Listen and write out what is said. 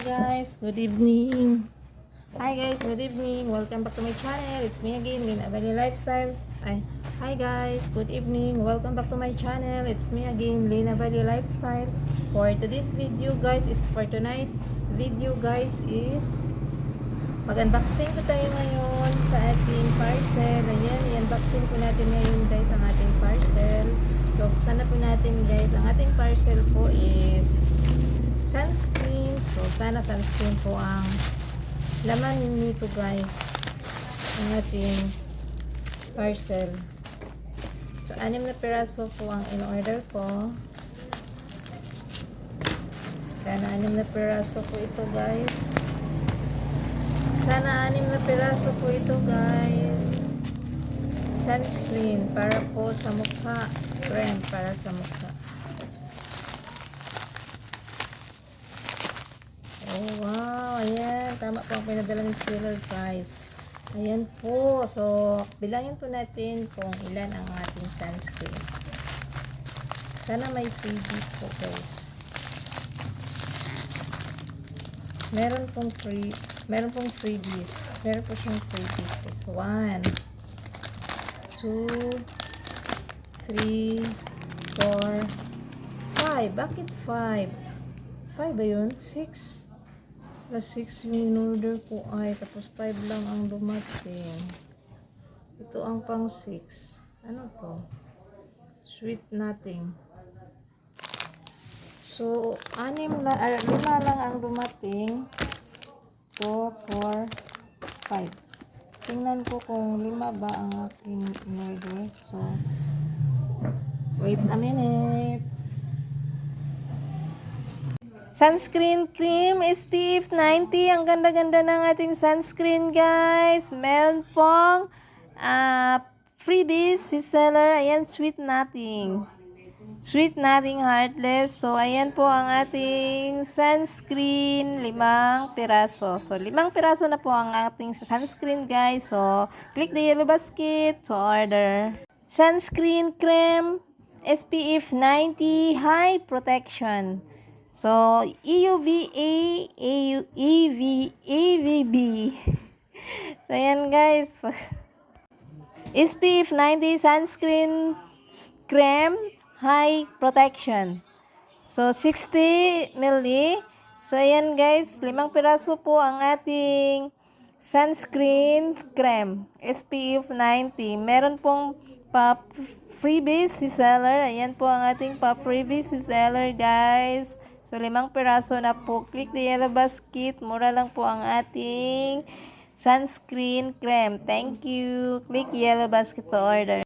guys, good evening. Hi guys, good evening. Welcome back to my channel. It's me again, Lina Valley Lifestyle. Hi guys, good evening. Welcome back to my channel. It's me again, Lina Valley Lifestyle. For today's video guys, for tonight's video guys is mag-unboxing ko tayo ngayon sa ating parcel. Ayan, i-unboxing ko natin ngayon guys ang ating parcel. So, sana po natin guys, ang ating parcel po is sunscreen. So, sana sunscreen po ang laman nito guys, ang ating parcel. So, 6 na piraso po ang in-order ko. Sana 6 na piraso po ito guys. Sana 6 na piraso po ito guys. Sunscreen para po sa mukha. Cream para sa mukha. Oh wow, ayan. Tama po ang pinadala ni seller guys. Ayan po. So, bilangin po natin kung ilan ang ating sunscreen. Sana may freebies po guys. Meron pong freebies. Meron po siyang freebies guys. 1, 2, 3, 4, 5. Bakit 5? 5 ba yun? 6? Plus 6 yung in-order ko ay. Tapos 5 lang ang dumating. Ito ang pang 6. Ano to? Sweet nothing. So, 5 lang ang dumating. 2, 4, 5. Tingnan ko kung 5 ba ang aking in-order. So, wait a minute. Sunscreen cream SPF 90. Ang ganda-ganda ng ating sunscreen guys. Meron pong freebies si seller. Ayan, sweet nothing. Sweet nothing heartless. So, ayan po ang ating sunscreen. 5 piraso. So, 5 piraso na po ang ating sunscreen guys. So, click the yellow basket to order. Sunscreen cream SPF 90 high protection. So, EUVA, EVB. So, ayan guys. SPF 90 sunscreen cream high protection. So, 60 ml. So, ayan guys. 5 piraso po ang ating sunscreen cream. SPF 90. Meron pong freebies si seller. Ayan po ang ating freebies si seller guys. So, 5 piraso na po. Click the yellow basket. Mura lang po ang ating sunscreen cream. Thank you. Click yellow basket to order.